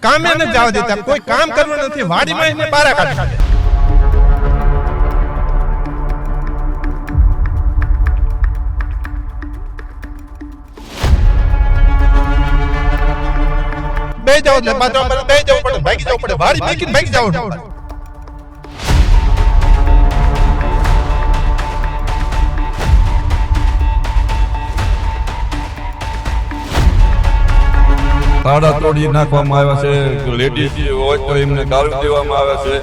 કામે ન જવા દેતા, કોઈ કામ કરવું નથી, વાડીમાં એને બારા કાઢે. બે જાવ એટલે પાછો બે જવું પડે, ભાગી જવું પડે, વાડી મેકીને ભાગી જવું પડે. તાળા તોડી નાખવામાં આવ્યા છે, લેડીઝ હોય તો એમને ગાળો દેવામાં આવે છે.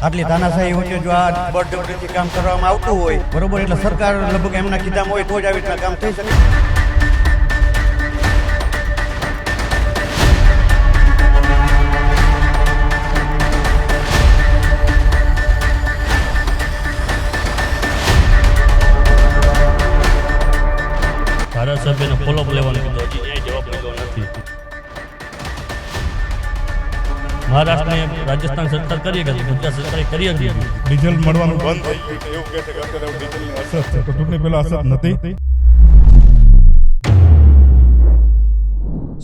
આટલી તાનાશાહી વચ્ચે જો આ બળજબરીથી કામ કરવામાં આવતું હોય બરોબર, એટલે સરકાર લગભગ એમના કીધામાં હોય તો જ આવી રીતના કામ થઈ શકે. ધારાસભ્યને ફોલોઅપ લેવાનું કીધું, હજી ન્યાય જવાબ લીધો નથી. મહારાષ્ટ્રને રાજસ્થાન સરકાર કરી હતી, ગુજરાત સરકારે કરી હતી. ડીઝલ મળવાનું બંધ થઈ ગયું એવું કહે છે કે અત્યારે ડીઝલની અસર છે, તો ચૂંટણી પહેલા અસર નથી.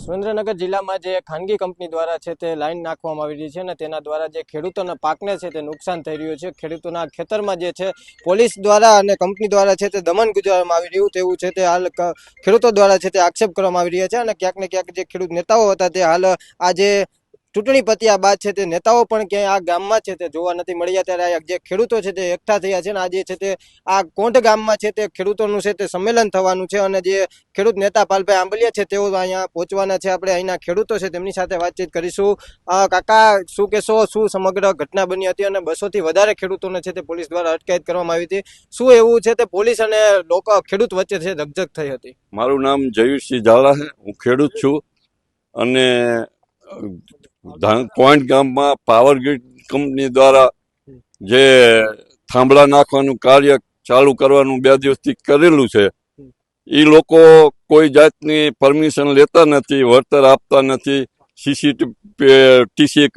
સુરેન્દ્રનગર જિલ્લામાં જે ખાનગી કંપની દ્વારા છે તે લાઈન નાખવામાં આવી રહી છે અને તેના દ્વારા જે ખેડૂતોના પાકને છે તે નુકસાન થઈ રહ્યું છે. ખેડૂતોના ખેતરમાં જે છે પોલીસ દ્વારા અને કંપની દ્વારા છે તે દમન ગુજારવામાં આવી રહ્યું તેવું છે તે હાલ ખેડૂતો દ્વારા છે તે આક્ષેપ કરવામાં આવી રહ્યા છે. અને ક્યાંક ને ક્યાંક જે ખેડૂત નેતાઓ હતા તે હાલ આજે ચૂંટણી પત્યા બાદ છે તે નેતાઓ પણ ક્યાંય આ ગામમાં છે તે જોવા નથી મળ્યા. ત્યારે જે ખેડૂતો છે તે એકઠા થયા છે અને આજે છે તે આ કોંઢ ગામમાં છે તે ખેડૂતોનું છે તે સંમેલન થવાનું છે અને જે ખેડૂત નેતા પાલભાઈ આંબલિયા છે તેઓ અહીંયા પહોંચવાના છે. આપણે અહીંના ખેડૂતો છે તેમની સાથે વાતચીત કરીશું. કાકા, શું કહેશો, શું સમગ્ર ઘટના બની હતી અને 200 થી વધારે ખેડૂતોને છે તે પોલીસ દ્વારા અટકાયત કરવામાં આવી હતી, શું એવું છે તે પોલીસ અને લોકો ખેડૂત વચ્ચે છે ધકધક થઈ હતી? મારું નામ જયુરસિંહ ઝાલા છે, હું ખેડૂત છું અને પોઈન્ટ ગામમાં પાવર ગ્રીડ કંપની દ્વારા જે થાંભલા નાખવાનું કાર્ય ચાલુ કરવાનું 2 દિવસથી કરેલું છે, એ લોકો કોઈ જાતની પરમિશન લેતા નથી, વળતર આપતા નથી, ટીસી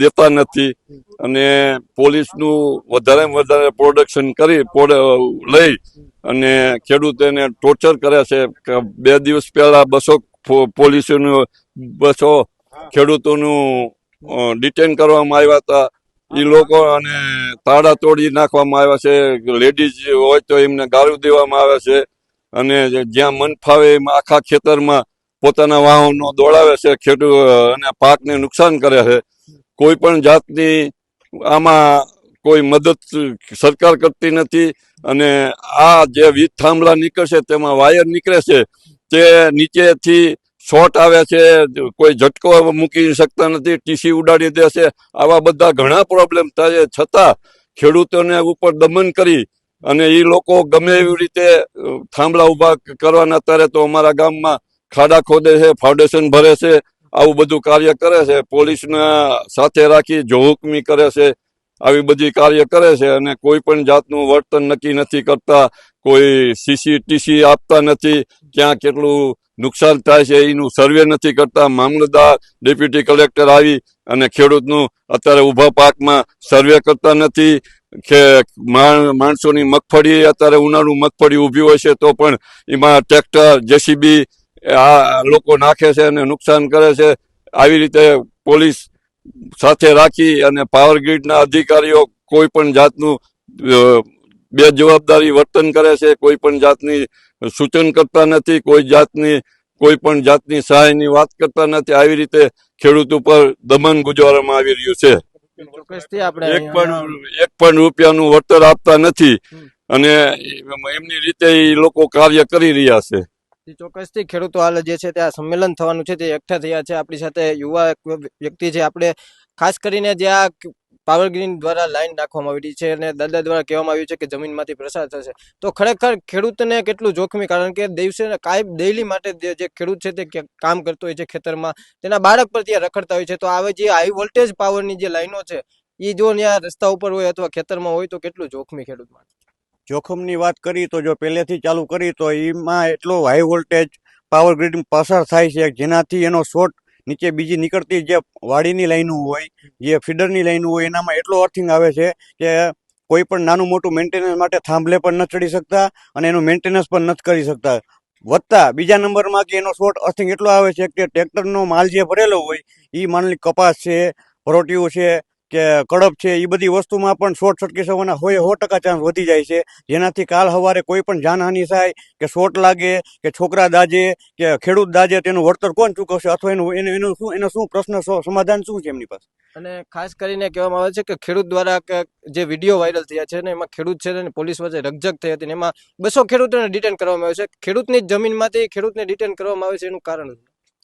દેતા નથી અને પોલીસનું વધારેમાં વધારે પ્રોડક્શન કરી લઈ અને ખેડૂતોને ટોર્ચર કરે છે. 2 દિવસ પહેલા 200 પોલીસોનું 200 ખેડૂતોનું ડિટેન કરવામાં આવ્યા હતા. એ લોકો અને તાળા તોડી નાખવામાં આવ્યા છે, લેડીઝ હોય તો એમને ગાળો દેવામાં આવે છે અને જ્યાં મન ફાવે એમાં આખા ખેતરમાં પોતાના વાહનો દોડાવે છે, ખેડૂત અને પાકને નુકસાન કરે છે. કોઈ પણ જાતની આમાં કોઈ મદદ સરકાર કરતી નથી અને આ જે વીજ થાંભલા નીકળશે તેમાં વાયર નીકળે છે, તે નીચેથી શોર્ટ આવે છે, કોઈ ઝટકો મૂકી શકતા નથી, ટીસી ઉડાડી દે છે. આવા બધા ઘણા પ્રોબ્લેમ થાય છતાં ખેડૂતોને ઉપર દમન કરી અને એ લોકો ગમે એવી રીતે થાંભલા ઉભા કરવાના ત્યારે તો અમારા ગામમાં ખાડા ખોદે છે, ફાઉન્ડેશન ભરે છે, આવું બધું કાર્ય કરે છે. પોલીસના સાથે રાખી જોહુકમી કરે છે, આવી બધી કાર્ય કરે છે અને કોઈ પણ જાતનું વર્તન નક્કી નથી કરતા, કોઈ ટીસી આપતા નથી, ક્યાં કેટલું નુકસાન થાય છે એનું સર્વે નથી કરતા. મામલતદાર, ડેપ્યુટી કલેક્ટર આવી અને ખેડૂતનું અત્યારે ઊભા પાકમાં સર્વે કરતા નથી. માણસોની મગફળી અત્યારે ઉનાળુ મગફળી ઊભી હોય છે તો પણ એમાં ટ્રેક્ટર, જેસીબી આ લોકો નાખે છે અને નુકસાન કરે છે. આવી રીતે પોલીસ સાથે રાખી અને પાવર ગ્રીડના અધિકારીઓ કોઈ પણ જાતનું બેજવાબદારી વર્તન કરે છે, કોઈ પણ જાતની સૂચન કરતા નથી, કોઈ પણ જાતની સહાયની વાત કરતા નથી. આવી રીતે ખેડૂત ઉપર દમન ગુજારવામાં આવી રહ્યું છે. એક પણ રૂપિયાનું વળતર આપતા નથી અને એમની રીતે એ લોકો કાર્ય કરી રહ્યા છે. ચોક્કસથી ખેડૂતો હાલ જે છે તે આ સંમેલન થવાનું છે તે એકઠા થયા છે. આપણી સાથે યુવા વ્યક્તિ છે. આપણે ખાસ કરીને જે આ પાવર ગ્રીડ દ્વારા લાઈન નાખવામાં આવી છે અને દાદા દ્વારા કહેવામાં આવ્યું છે કે જમીનમાંથી પ્રસાર થશે, તો ખરેખર ખેડૂતને કેટલું જોખમી, કારણ કે દિવસે ડેઈલી માટે જે ખેડૂત છે તે કામ કરતો હોય છે ખેતરમાં, તેના બાળક પર ત્યાં રખડતા હોય છે. તો આવે જે હાઈ વોલ્ટેજ પાવરની જે લાઈનો છે એ જો ત્યાં રસ્તા ઉપર હોય અથવા ખેતરમાં હોય તો કેટલું જોખમી ખેડૂત માટે? જોખમની વાત કરી તો જો પહેલેથી ચાલુ કરી તો એમાં એટલો હાઈ વોલ્ટેજ પાવર ગ્રીડ પસાર થાય છે જેનાથી એનો શોર્ટ નીચે બીજી નીકળતી જે વાડીની લાઈનો હોય, જે ફીડરની લાઈનો હોય, એનામાં એટલો અર્થિંગ આવે છે કે કોઈ પણ નાનું મોટું મેન્ટેનન્સ માટે થાંભલે પણ નથી ચડી શકતા અને એનું મેન્ટેનન્સ પણ નથી કરી શકતા. વધતા બીજા નંબરમાં કે એનો શોર્ટ અર્થિંગ એટલો આવે છે કે ટ્રેક્ટરનો માલ જે ભરેલો હોય એ માનલી કપાસ છે, ભરોટિયું છે કે કડપ છે, એ બધી વસ્તુમાં પણ શોર્ટ સર્કિટ થવાના 100% ચાન્સ વધી જાય છે. જેનાથી કાલ સવારે કોઈ પણ જાનહાનિ થાય કે શોર્ટ લાગે કે છોકરા દાજે કે ખેડૂત દાજે તેનું વળતર કોણ ચૂકવશે અથવા એનો શું પ્રશ્ન સમાધાન શું છે એમની પાસે? અને ખાસ કરીને કહેવામાં આવે છે કે ખેડૂત દ્વારા જે વિડીયો વાયરલ થયા છે ને એમાં ખેડૂત છે ને પોલીસ વચ્ચે રકઝક થઈ હતી ને એમાં 200 ખેડૂતોને ડિટેન કરવામાં આવે છે. ખેડૂતની જ જમીનમાંથી ખેડૂતને ડિટેન કરવામાં આવે છે, એનું કારણ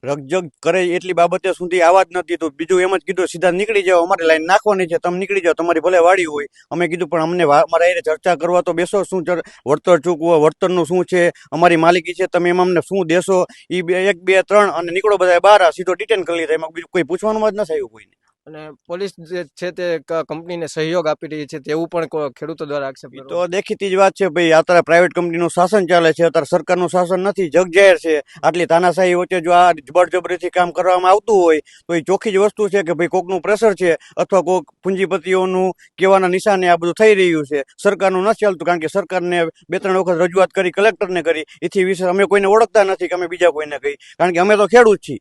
રકઝક કરે એટલી બાબતે સુધી આવા જ નથી. તો બીજું એમ જ કીધું સીધા નીકળી જાઓ, અમારે લાઈન નાખવાની છે, તમે નીકળી જાઓ, તમારી ભલે વાડી હોય. અમે કીધું પણ અમને અમારા એ ચર્ચા કરવા તો બેસો, શું વળતર ચૂકવો, વળતરનું શું છે, અમારી માલિકી છે, તમે એમાં અમને શું દેશો, એ 1 2 3 અને નીકળો બધા બહાર, સીધો ડિટેન કરી લીધા. એમાં બીજું કોઈ પૂછવાનું જ ન થયું કોઈને. અને પોલીસ જે છે તે કંપનીને સહયોગ આપી રહી છે તેવું પણ ખેડૂતો દ્વારા આક્ષેપ તો દેખીતી જ વાત છે ભાઈ. અત્યારે પ્રાઇવેટ કંપનીનું શાસન ચાલે છે, અત્યારે સરકારનું શાસન નથી, જગ જાહેર છે. આટલી તાનાશાહી વચ્ચે જો આ બળજબરીથી કામ કરવામાં આવતું હોય તો એ ચોખ્ખી જ વસ્તુ છે કે ભાઈ કોકનું પ્રેશર છે અથવા કોક પૂંજીપતિઓનું કહેવાના નિશાને આ બધું થઈ રહ્યું છે. સરકારનું નથી ચાલતું, કારણ કે સરકારને 2 3 વખત રજૂઆત કરી, કલેક્ટરને કરી, એથી વિશે અમે કોઈને ઓળખતા નથી કે અમે બીજા કોઈને કહી, કારણ કે અમે તો ખેડૂત છીએ.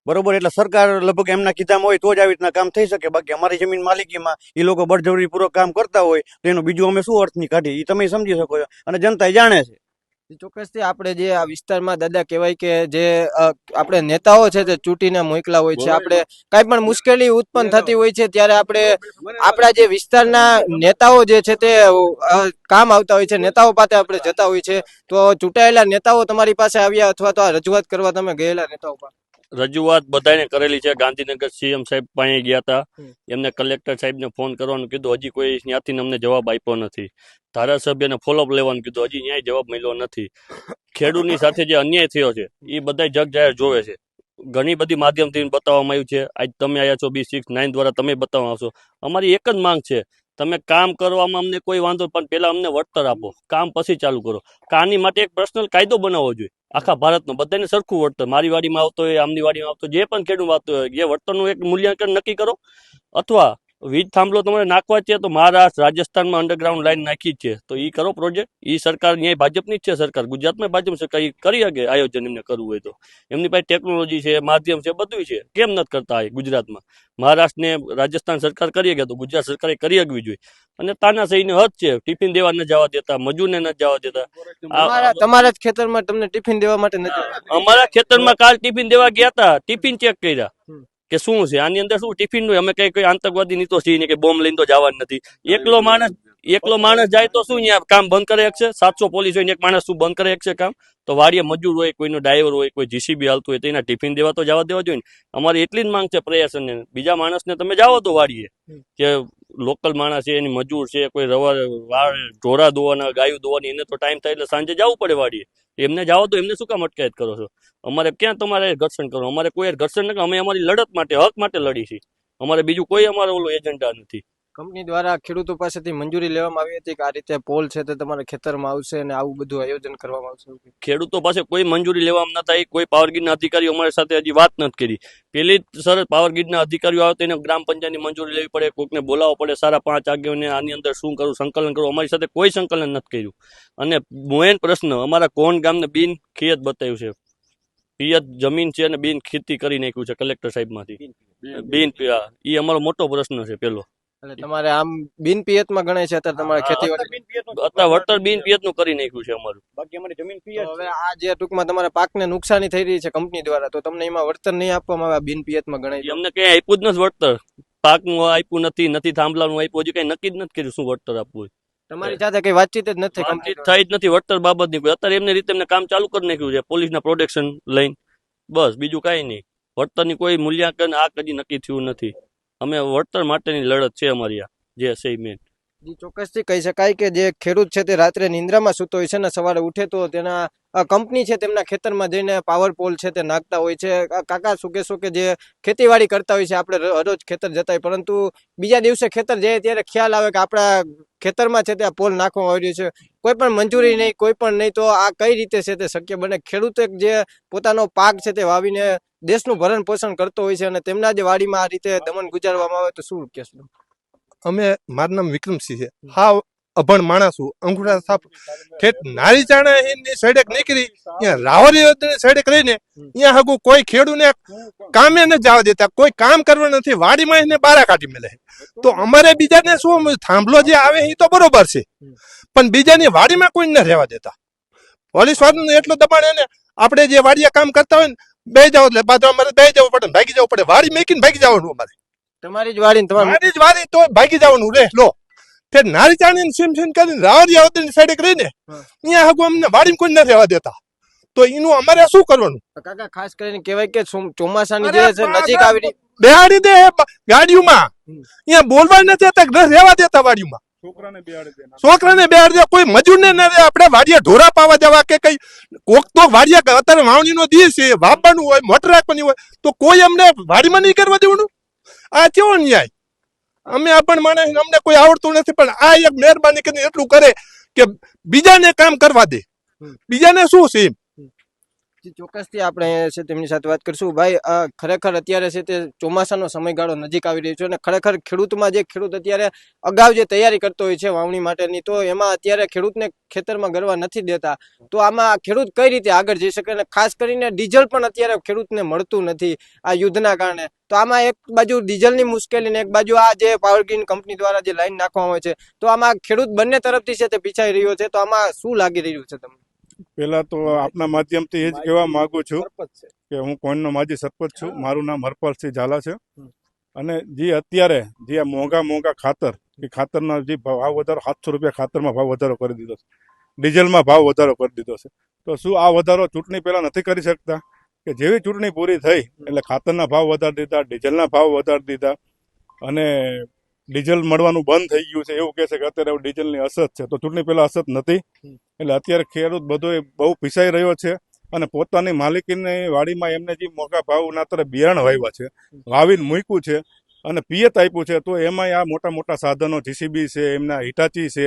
બરોબર, એટલે સરકાર લગભગ એમના કીધામાં હોય તો જ આવી રીતના કામ થઈ શકે. બાકી અમારી જમીન માલિકીમાં એ લોકો બળજબરી પૂર્વક કામ કરતા હોય તો એનું બીજું અમે શું અર્થ ની કાઢી, એ તમે સમજી શકો છો અને જનતા જાણે છે. ચોક્કસથી આપણે જે આ વિસ્તારમાં દાદા કહેવાય કે જે આપણે નેતાઓ છે તે ચૂંટીને મોકલા હોય છે, આપણે કાંઈ પણ મુશ્કેલી ઉત્પન્ન થતી હોય છે ત્યારે આપણે આપણા જે વિસ્તારના નેતાઓ જે છે તે કામ આવતા હોય છે, નેતાઓ પાસે આપણે જતા હોય છે. તો ચૂંટાયેલા નેતાઓ તમારી પાસે આવ્યા અથવા તો આ રજૂઆત કરવા તમે ગયેલા નેતાઓ પાસે? રજૂઆત બધાને કરેલી છે. ગાંધીનગર સીએમ સાહેબ પાસે ગયા હતા, એમને કલેક્ટર સાહેબને ફોન કરવાનું કીધું, હજી કોઈ ત્યાંથી અમને જવાબ આપ્યો નથી. ધારાસભ્યને ફોલોઅપ લેવાનું કીધું, હજી ન્યાય જવાબ મળ્યો નથી. ખેડૂતની સાથે જે અન્યાય થયો છે એ બધા જગ જાહેર જોવે છે. ઘણી બધી માધ્યમથી બતાવવામાં આવ્યું છે. આજ તમે આવ્યા છો B6-9 દ્વારા, તમે બતાવવા આવશો. અમારી એક જ માંગ છે, તમે કામ કરવામાં અમને કોઈ વાંધો પણ પહેલા અમને વળતર આપો, કામ પછી ચાલુ કરો. આની માટે એક પર્સનલ કાયદો બનાવવો જોઈએ આખા ભારતનો, બધાને સરખું વળતર. મારી વાડીમાં આવતો હોય, આમની વાડીમાં આવતો, જે પણ ખેડૂત આવતો હોય, જે વળતરનું એક મૂલ્યાંકન નક્કી કરો. અથવા વીજ થાંભલો તમારે નાખવા છે તો મહારાષ્ટ્ર રાજસ્થાનમાં અંડરગ્રાઉન્ડ લાઈન નાખી જ છે, તો એ કરો પ્રોજેક્ટ. એ સરકાર ન્યાય ભાજપની જ છે સરકાર, ગુજરાતમાં ભાજપ સરકાર, એ કરી શકે આયોજન એમને કરવું હોય તો. એમની પાસે ટેકનોલોજી છે, માધ્યમ છે, બધું છે, કેમ નથી કરતા ગુજરાતમાં? મહારાષ્ટ્રને રાજસ્થાન સરકાર કરી શકે તો ગુજરાત સરકારે કરી શકવી જોઈએ. અને તાનાશાહીને હદ છે, ટિફિન દેવા ન જવા દેતા, મજૂરને ન જવા દેતા. તમારા જ ખેતરમાં તમને ટિફિન દેવા માટે નથી? અમારા ખેતરમાં કાલ ટિફિન દેવા ગયા હતા, ટિફિન ચેક કર્યા કે શું છે આની અંદર, શું ટિફિન નું. અમે કઈ આતંકવાદી ની તો છીએ કે બોમ્બ લઈને તો જવાનું નથી. એકલો માણસ જાય તો શું અહીંયા કામ બંધ કરે શકશે? 700 પોલીસ હોય ને એક માણસ શું બંધ કરે શકશે કામ? તો વાડીએ મજૂર હોય, કોઈનો ડ્રાઈવર હોય, કોઈ જીસીબી હાલતું હોય તો એના ટિફિન દેવા તો જવા દેવા જોઈએ ને. અમારી એટલી જ માંગ છે પ્રયાસને. બીજા માણસને તમે જાઓ તો વાડીએ, કે લોકલ માણસ છે, એની મજૂર છે, કોઈ ઢોરા દોવાના, ગાયું દોવાની, એને તો ટાઈમ થાય એટલે સાંજે જવું પડે વાડીએ. એમને જાઓ તો એમને શું કામ અટકાયત કરો છો? અમારે ક્યાં તમારે ઘર્ષણ કરો? અમારે કોઈ ઘર્ષણ નથી, અમે અમારી લડત માટે, હક માટે લડી છીએ. અમારે બીજું કોઈ અમારો ઓલો એજન્ડા નથી. કંપની દ્વારા ખેડૂતો પાસેથી મંજૂરી લેવામાં આવી હતી કે આ રીતે પોલ છે તે તમારા ખેતરમાં આવશે અને આવું બધું આયોજન કરવામાં આવશે? ખેડૂતો પાસે કોઈ મંજૂરી લેવામાં નથી આવી. કોઈ પાવરગ્રીડના અધિકારીઓ અમારી સાથે હજી વાત નથી કરી. પેલી સરસ પાવરગ્રીડના અધિકારીઓ આવે તો એને ગ્રામ પંચાયતની મંજૂરી લેવી પડે, કોઈકને બોલાવવો પડે, 5.5 આગેવાનોને આની અંદર શું કરવું, સંકલન કરવું. અમારી સાથે કોઈ સંકલન નથી કર્યું. અને મેઇન પ્રશ્ન અમારા કોણ ગામને બિન ખેત બતાવ્યું છે, પિયત જમીન છે અને બિન ખેતી કરી નાખ્યું છે કલેક્ટર સાહેબમાંથી. એ અમારો મોટો પ્રશ્ન છે પેલો. એટલે તમારે આમ બિન પિયતમાં ગણાય છે અત્યારે તમારે ખેતીવાડી? અત્યારે વળતર બિન પિયતનું કરી નાખ્યું છે અમારું. બાકી અમારી જમીન પિયત. હવે આ જે ટૂંકમાં તમારા પાકને નુકસાની થઈ રહી છે કંપની દ્વારા, તો તમને એમાં વળતર નહીં આપવામાં આવે, બિન પિયતમાં ગણાય? અમને કઈ આપ્યું જ નથી વળતર. પાકનું આપ્યું નથી, થાંભલાનું આપ્યું, હજી કઈ નક્કી જ નથી કર્યું શું વળતર આપવું. તમારી સાથે કઈ વાતચીત જ નથી થઈ જ નથી વળતર બાબતની કોઈ. અત્યારે એમની રીતે એમને કામ ચાલુ કરી નાખ્યું છે પોલીસના પ્રોટેક્શન લઈને, બસ બીજું કઈ નહીં. વળતરની કોઈ મૂલ્યાંકન આ કદી નક્કી થયું નથી. અમે વળતર માટેની લડત છે અમારી, આ જે છે મેન. ચોક્કસથી કહી શકાય કે જે ખેડૂત છે તે રાત્રે નિંદ્રામાં સૂતો હોય છે ને સવારે ઉઠે તો તેના કંપની છે તેમના ખેતરમાં જઈને પાવર પોલ છે તે નાખતા હોય છે. કાકા શું કહેશો કે જે ખેતીવાડી કરતા હોય છે, આપણે હરોજ ખેતર જતા હોય, પરંતુ બીજા દિવસે ખેતર જાય ત્યારે ખ્યાલ આવે કે આપણા ખેતરમાં છે તે પોલ નાખવામાં આવી રહ્યો છે, કોઈ પણ મંજૂરી નહીં, કોઈ પણ નહીં, તો આ કઈ રીતે છે તે શક્ય બને? ખેડૂતે જે પોતાનો પાક છે તે વાવીને દેશનું ભરણ પોષણ કરતો હોય છે અને તેમના જ વાડીમાં આ રીતે દમન ગુજારવામાં આવે તો શું કહેશું? અમે મારું નામ વિક્રમસિંહ છે. હા, અભણ માણસ છું. અંગૂઠા થાપ ઠેઠ નારી ચાણા ની સડક નીકળી ત્યાં રાવરી સડક રહીને ત્યાં હગું કોઈ ખેડૂને કામે ન જવા દેતા, કોઈ કામ કરવા નથી, વાડીમાં એને બારા કાઢી મેલે. તો અમારે બીજાને શું થાંભલો જે આવે એ તો બરોબર છે, પણ બીજાની વાડીમાં કોઈ ન રહેવા દેતા. પોલીસ વાળાનું એટલું દબાણ એને આપણે જે વાડીયા કામ કરતા હોય ને બે જાવ એટલે પાછું અમારે બે જવું પડે, ભાગી જવું પડે. વાડી મેકીને ભાગી જવાનું અમારે. તમારી જ વાડી મારી જ વાડી તો ભાગી જવાનું રે લો. તે નારી ચાણી સીમ સીમ કરીને રાવરિયા વતની સાઈડે કરીને અહીંયા હગું અમને વાડીમાં કોઈ ન રહેવા દેતા. તો એનું અમારે શું કરવાનું? કાકા ખાસ કરીને કહેવાય કે ચોમાસાની જે છે નજીક આવી રહી, બેહાડી દે ગાડીઓમાં, અહીંયા બોલવા નથી દેતા, ન રહેવા દેતા વાડીમાં. છોકરાને બેહાડી દે, કોઈ મજૂરને ન રહે. આપણે વાડીયા ઢોરા પાવા જવા કે કઈ કોક તો વાડીયા અત્યારે વાવણીનો દિવસ છે, વાપવાનું હોય, મોટર રાખવાની હોય, તો કોઈ અમને વાડીમાં નહીં કરવા દેવાનું. આ કેવો ન્યાય? અમે આ પણ માણસ, અમને કોઈ આવડતું નથી, પણ આ એક મહેરબાની કરીને એટલું કરે કે બીજાને કામ કરવા દે. બીજાને શું છે? ચોક્કસથી આપણે છે તેમની સાથે વાત કરીશું. ભાઈ, ખરેખર અત્યારે છે તે ચોમાસાનો સમયગાળો નજીક આવી રહ્યો છે અને ખરેખર ખેડૂતમાં જે ખેડૂત અત્યારે અગાઉ જે તૈયારી કરતો હોય છે વાવણી માટેની, તો એમાં અત્યારે ખેડૂતને ખેતરમાં ગરવા નથી દેતા. તો આમાં ખેડૂત કઈ રીતે આગળ જઈ શકે? અને ખાસ કરીને ડીઝલ પણ અત્યારે ખેડૂતને મળતું નથી આ યુદ્ધના કારણે. તો આમાં એક બાજુ ડીઝલની મુશ્કેલી ને એક બાજુ આ જે પાવર ગ્રીડ કંપની દ્વારા જે લાઈન નાખવામાં આવે છે, તો આમાં ખેડૂત બંને તરફથી છે તે પીછાઈ રહ્યો છે. તો આમાં શું લાગી રહ્યું છે તમને? પેલા તો આપના માધ્યમથી એ જ કહેવા માંગુ છું કે હું કોઈનો માજી સરપંચ છું. મારું નામ હરપાલસિંહ ઝાલા છે. અને જે અત્યારે જે આ મોંઘા ખાતર, એ ખાતરના જે ભાવ વધારો, 700 રૂપિયા ખાતરમાં ભાવ વધારો કરી દીધો છે, ડીઝલમાં ભાવ વધારો કરી દીધો છે. તો શું આ વધારો ચૂંટણી પહેલા નથી કરી શકતા? કે જેવી ચૂંટણી પૂરી થઈ એટલે ખાતરના ભાવ વધારી દીધા, ડીઝલના ભાવ વધારી દીધા, અને ડીઝલ મળવાનું બંધ થઈ ગયું છે. એવું કહે છે કે અત્યારે ડીઝલની અછત છે, તો ચૂંટણી પહેલા અછત નથી. એટલે અત્યારે ખેડૂત બધો બહુ પીસાઈ રહ્યો છે અને પોતાની માલિકીની વાડીમાં એમને જે મોંઘા ભાવના અત્યારે બિયારણ વાવ્યા છે, વાવીને મૂક્યું છે અને પિયત આપ્યું છે, તો એમાંય આ મોટા મોટા સાધનો જીસીબી છે, એમના હિટાચી છે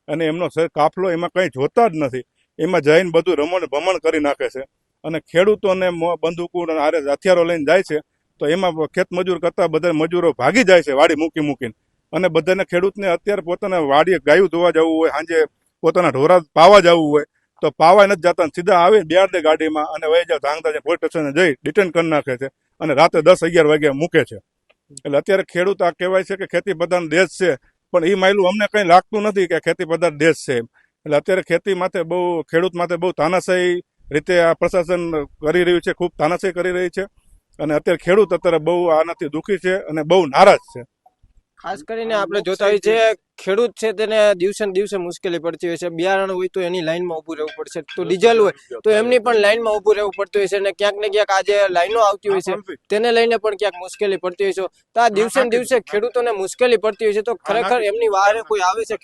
અને એમનો કાફલો એમાં કંઈ જોતા જ નથી. એમાં જઈને બધું રમણ ભમણ કરી નાખે છે અને ખેડૂતોને બંદૂકો આરે હથિયારો લઈને જાય છે. તો એમાં ખેત મજૂર કરતા બધા મજૂરો ભાગી જાય છે વાડી મૂકીને. અને બધાને ખેડૂતને અત્યારે પોતાના વાડીએ ગાયું ધોવા જવું હોય, સાંજે પોતાના ઢોરા પાવા જવું હોય તો પાવા નથી જતા, સીધા આવે બેહાડ દે ગાડીમાં અને વહી જાવ ધાંગધા પોલીસ સ્ટેશને જઈ ડિટેન કરી નાખે છે અને રાતે 10-11 વાગે મૂકે છે. એટલે અત્યારે ખેડૂત આ કહેવાય છે કે ખેતી પ્રધાન દેશ છે, પણ એ માયલું અમને કંઈ લાગતું નથી કે ખેતી પ્રધાન દેશ છે. એટલે અત્યારે ખેતી માટે બહુ, ખેડૂત માટે બહુ તાનાશાહી રીતે આ પ્રશાસન કરી રહ્યું છે, ખૂબ તાનાશાહી કરી રહી છે. અને અત્યારે ખેડૂત અત્યારે બહુ આનાથી દુઃખી છે અને બહુ નારાજ છે. ખાસ કરીને આપણે જોતા હોય છે ખેડૂત છે તેને દિવસે ને દિવસે મુશ્કેલી પડતી હોય છે. બિયારણ હોય તો એની લાઈનમાં ઊભું રહેવું પડશે, તો ડીઝલ હોય તો એમની પણ લાઈનમાં ઊભું રહેવું પડતું હોય છે. અને ક્યાંક ને ક્યાંક આ જે લાઈનો આવતી હોય છે તેને લઈને પણ ક્યાંક મુશ્કેલી પડતી હોય છે. તો આ દિવસે ને દિવસે ખેડૂતોને મુશ્કેલી પડતી હોય છે. તો ખરેખર એમની વારે કોઈ આવે છે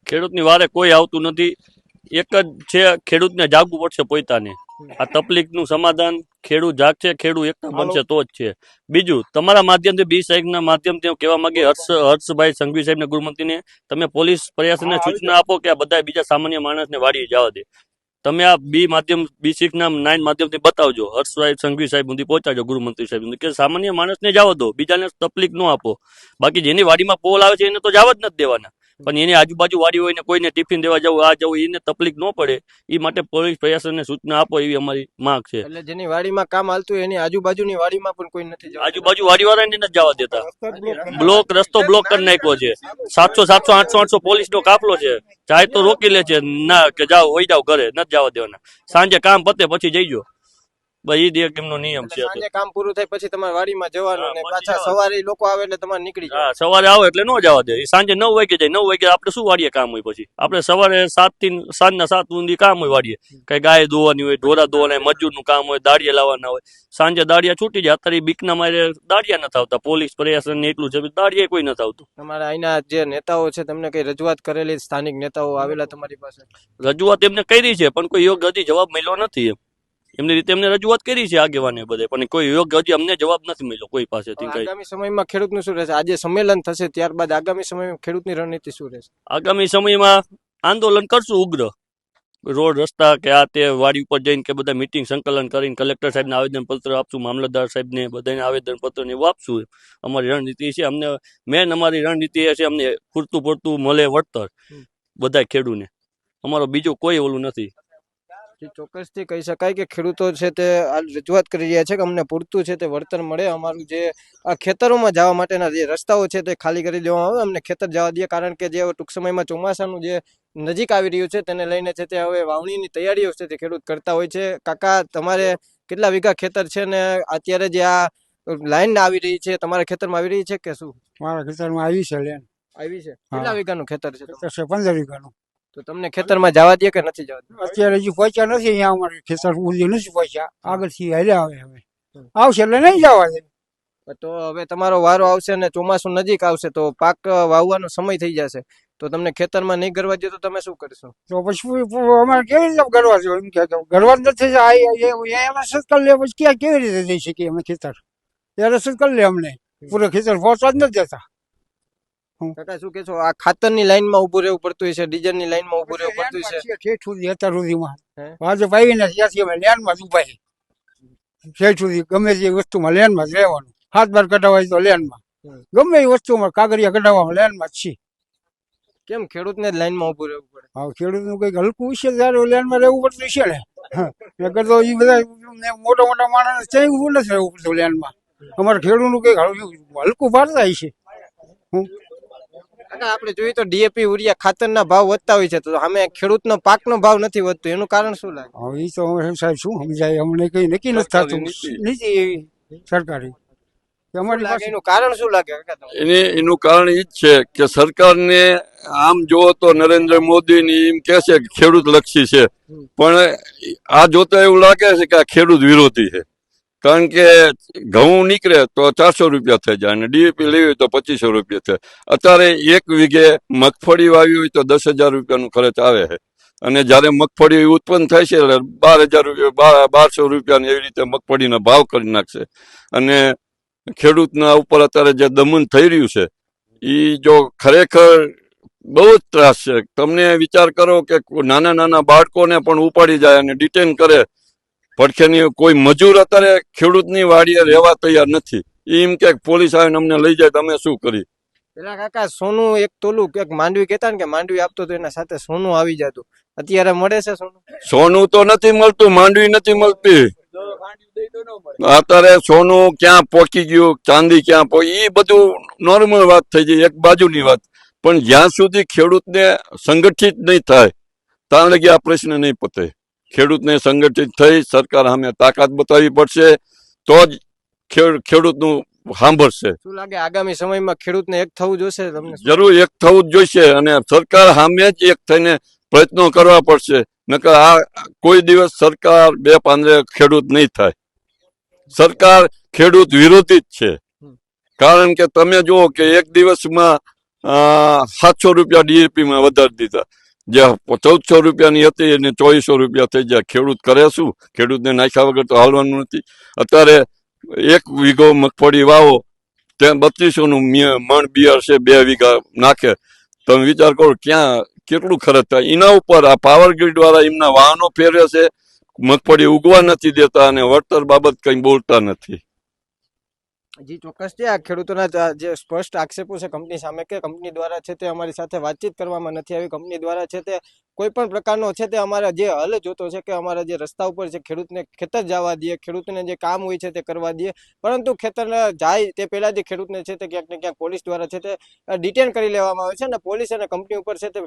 ખેડૂતની વારે કોઈ આવતું નથી. એક જ છે, ખેડૂતને જાગવું પડશે પોતાને. આ તકલીફનું સમાધાન ખેડૂત જાગશે, ખેડૂત એકતા બનશે તો જ છે. બીજું, તમારા માધ્યમથી બી સાહેબના માધ્યમથી હું કહેવા માંગે હર્ષભાઈ સંઘવી સાહેબને, ગૃહમંત્રીને, તમે પોલીસ પ્રશાસનને સૂચના આપો કે આ બધા બીજા સામાન્ય માણસને વાડીએ જવા દે. તમે આ B6 ના 9 માધ્યમથી બતાવજો, હર્ષભાઈ સંઘવી સાહેબ સુધી પહોંચાડજો, ગૃહમંત્રી સાહેબ સુધી, કે સામાન્ય માણસને જવા દો, બીજાને તકલીફ ન આપો. બાકી જેની વાડીમાં પોલ આવે છે એને તો જવા જ નથી દેવાના, પણ એની આજુબાજુ વાડી હોય ને કોઈને ટિફિન દેવા જવું, આ જવું, એને તકલીફ ન પડે એ માટે પોલીસ પ્રશાસનને સૂચના આપો એવી અમારી માંગ છે. એટલે જેની વાડીમાં કામ હાલતું હોય એની આજુબાજુની વાડીમાં પણ કોઈ નથી જવા, આજુબાજુ વાડીવાળાને નથી જવા દેતા. રસ્તો બ્લોક કરી નાખ્યો છે. 700 800 પોલીસનો કાફલો છે, જાય તો રોકી લે છે, ના કે જાઓ વહી જાઓ ઘરે, નથી જવા દેવાના. સાંજે કામ પતે પછી જઈજો, બસ એ એમનો નિયમ છે. સાંજે કામ પૂરું થાય પછી તમારે વાડીમાં જવાનું ને પાછા સવારે લોકો આવે એટલે તમારે નીકળી જાય. હા, સવારે આવે એટલે ન જવા દે. સાંજે 9 વાગે જાય, 9 વાગે આપણે શું વાડીએ કામ હોય? પછી આપણે સવારે 7 થી સાંજના 7 સુધી કામ હોય વાડીએ, કઈ ગાય ધોવાની હોય, ઢોરા ધોવાના, મજૂરનું કામ હોય, દાડિયા લાવવાના હોય. સાંજે દાડિયા છૂટી જાય. અત્યારે બીકના મારે દાડિયા નથી આવતા, પોલીસ પ્રશાસન ને એટલું છે, દાડિયા કોઈ નથી આવતું. તમારા અહીંના જે નેતાઓ છે તમને કઈ રજૂઆત કરેલી? સ્થાનિક નેતાઓ આવેલા તમારી પાસે? રજૂઆત એમને કરી છે પણ કોઈ યોગ્ય હજી જવાબ મળ્યો નથી. એમની રીતે એમને રજૂઆત કરી છે આગેવાને બધે, પણ કોઈ યોગ્ય હજી અમને જવાબ નથી મળ્યો કોઈ પાસેથી. આગામી સમયમાં ખેડૂતનું શું રહેશે? આજે સંમેલન થશે ત્યારબાદ આગામી સમયમાં ખેડૂતની રણનીતિ શું રહેશે? આગામી સમયમાં આંદોલન કરશું ઉગ્ર, રોડ રસ્તા કે આ તે વાડી ઉપર જઈને કે બધા મીટિંગ સંકલન કરીને કલેક્ટર સાહેબને આવેદનપત્ર આપશું, મામલતદાર સાહેબને બધાને આવેદનપત્ર ને એવું આપશું. અમારી રણનીતિ છે, અમને મેન અમારી રણનીતિ એ છે અમને પૂરતું મળે વળતર બધા ખેડૂને, અમારો બીજું કોઈ ઓલું નથી. ચોક્કસથી કહી શકાય કે ખેડૂતો છે તે હાલ રજૂઆત કરી રહ્યા છે કે અમને પૂરતું છે તે વળતર મળે, અમારું જે આ ખેતરોમાં જવા માટેના જે રસ્તાઓ છે તે ખાલી કરી દેવામાં આવે, અમને ખેતર જવા દે, કારણ કે જે ટૂંક સમયમાં ચોમાસાનું જે નજીક આવી રહ્યું છે તેને લઈને છે તે હવે વાવણીની તૈયારીઓ છે તે ખેડૂત કરતા હોય છે. કાકા, તમારે કેટલા વીઘા ખેતર છે ને અત્યારે જે આ લાઈન આવી રહી છે તમારા ખેતરમાં આવી રહી છે કે શું? મારા ખેતરમાં આવી છે લેન આવી છે. કેટલા વીઘાનું ખેતર છે તમારું? છે 15 વીઘાનું. તો તમને ખેતરમાં જવા દે કે નથી જવા દે? અત્યારે હજી પહોંચ્યા નથી, અહીંયા અમારે ખેતર ઉલી નથી પહોંચ્યા, આગળથી હાલ્યા આવે, હવે આવશે એટલે નહીં જવા દે. તો હવે તમારો વારો આવશે ને ચોમાસું નજીક આવશે તો પાક વાવવાનો સમય થઈ જશે, તો તમને ખેતરમાં નહીં ગરવા દે તો તમે શું કરશો? તો પછી અમારે કેવી રીતે ગરવા જોઈએ? એમ કે ગરવા જ નથી, એમ રસદ કરી લે, પછી ક્યાં કેવી રીતે જઈ શકીએ અમે ખેતર? એ રસદ કરી લે, અમને પૂરે ખેતર પહોંચવા જ નથી દેતા. કાકા શું કહેશો? આ ખાતરની લાઈનમાં ઊભું રહેવું પડતું હોય છે, ડીઝલની લાઈનમાં ઊભું રહેવું પડતું હોય છે. ઠેઠ સુધી અત્યાર સુધીમાં ભાજપ આવીને ત્યાંથી અમે લેનમાં જ ઉભા છીએ. ઠેઠ સુધી ગમે તે વસ્તુમાં લેનમાં જ રહેવાનું. હાથ બાર કઢાવવા હોય તો લેનમાં, ગમે એ વસ્તુમાં કાગળિયા કઢાવવામાં લેનમાં જ છીએ. કેમ ખેડૂતને જ લાઈનમાં ઊભું રહેવું પડે? હા, ખેડૂતનું કંઈક હલકું વિશે ત્યારે લેનમાં રહેવું પડતું છે ને. નકર તો એ બધા મોટા મોટા માણસ ત્યાં ઊભું નથી રહેવું પડતું લેનમાં. અમારે ખેડૂતનું કંઈક હલકું ભારતા છે. કાકા, આપણે જોઈએ તો ડીએપી યુરિયા ખાતરના ભાવ વધતા હોય છે, તો સામે ખેડૂતનો પાકનો ભાવ નથી વધતો, એનું કારણ શું લાગે? હવે એ તો સાહેબ શું સમજાય, અમને કઈ નક્કી નથી થતું. નીતિ એવી સરકારી અમારી પાસે એનું કારણ શું લાગે કાકા તમને? એનું કારણ એ જ છે કે સરકારને આમ જુઓ તો નરેન્દ્ર મોદી એમ કે છે કે ખેડૂત લક્ષી છે, પણ આ જોતા એવું લાગે છે કે આ ખેડૂત વિરોધી છે. કારણ કે ઘઉં નીકળે તો 400 રૂપિયા થઈ જાય અને ડીએપી લેવી હોય તો 2500 રૂપિયા થાય. અત્યારે 1 વીઘે મગફળી વાવી હોય તો 10,000 રૂપિયાનો ખર્ચ આવે છે, અને જયારે મગફળી ઉત્પન્ન થાય છે એટલે 12,000 રૂપિયા 1200 રૂપિયા એવી રીતે મગફળીના ભાવ કરી નાખશે. અને ખેડૂતના ઉપર અત્યારે જે દમન થઈ રહ્યું છે એ જો ખરેખર બહુ જ ત્રાસ છે. તમને વિચાર કરો કે નાના નાના બાળકોને પણ ઉપાડી જાય અને ડિટેન કરે. પડખેની કોઈ મજૂર અત્યારે ખેડૂતની વાડીએ રહેવા તૈયાર નથી. એમ કે પોલીસ આવીને અમને લઈ જાય, તમે શું કરી? પેલા કાકા સોનું એક તોલું એક માંડવી કહેતા ને કે માંડવી આપતો તો એના સાથે સોનું આવી જતું, અત્યારે મળે છે સોનું? સોનું તો નથી મળતું, માંડવી નથી મળતી. અત્યારે સોનું ક્યાં પહોંચી ગયું, ચાંદી ક્યાં પહોંચી, એ બધું નોર્મલ વાત થઈ જાય, એક બાજુની વાત. પણ જ્યાં સુધી ખેડૂતને સંગઠિત નહીં થાય ત્યાં લગી આ પ્રશ્ન નહીં પતે. ખેડૂતને સંગઠિત થઈ સરકાર સામે તાકાત બતાવવી પડશે, તો જ ખેડૂતનું સાંભળશે. શું લાગે આગામી સમયમાં ખેડૂતને એક થવું જોશે? તમને જરૂર એક થવું જ જોઈશે, અને સરકાર સામે જ એક થઈને પ્રયત્નો કરવા પડશે. નકર આ કોઈ દિવસ સરકાર બે પાંદરે ખેડૂત નહીં થાય. સરકાર ખેડૂત વિરોધી જ છે. કારણ કે તમે જુઓ કે એક દિવસમાં 700 રૂપિયા ડીએપીમાં વધારી દીધા. જે 1400 રૂપિયાની હતી એને 2400 રૂપિયા થઈ જાય. ખેડૂત કરે શું? ખેડૂતને નાખ્યા વગર તો હાલવાનું નથી. અત્યારે 1 વીઘો મગફળી વાવો ત્યાં 3200 મણ બિયાર છે, 2 વીઘા નાખે. તમે વિચાર કરો ક્યાં કેટલું ખર્ચ થાય. એના ઉપર આ પાવર ગ્રીડ વાળા એમના વાહનો ફેરવે છે, મગફળી ઉગવા નથી દેતા અને વળતર બાબત કઈ બોલતા નથી. જી ચોક્કસ છે. આ ખેડૂતોના જે સ્પષ્ટ આક્ષેપો છે કંપની સામે કે કંપની દ્વારા છે તે અમારી સાથે વાતચીત કરવામાં નથી આવી. કંપની દ્વારા છે તે કોઈ પણ પ્રકારનો છે તે અમારા જે હલ જોતો છે કે અમારા જે રસ્તા ઉપર છે ખેડૂતને ખેતર જવા દે, ખેડૂતને જે કામ હોય છે તે કરવા દે, પરંતુ ખેતર જાય તે પહેલા જે ખેડૂતને છે તે ક્યાંક ને ક્યાંક પોલીસ દ્વારા છે તે ડિટેન કરી લેવામાં આવે છે અને પોલીસ અને કંપની ઉપર છે તે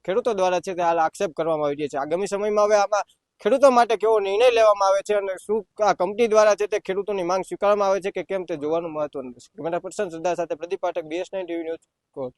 ખેડૂતો દ્વારા છે તે હાલ આક્ષેપ કરવામાં આવી રહ્યા છે. આગામી સમયમાં હવે આમાં ખેડૂતો માટે કેવો નિર્ણય લેવામાં આવે છે અને શું આ કંપની દ્વારા છે તે ખેડૂતોની માંગ સ્વીકારવામાં આવે છે કે કેમ તે જોવાનું મહત્વનું છે. કેમેરા પર્સન શ્રદ્ધા સાથે Pradeep Pathak, BS9 TV news કોટ.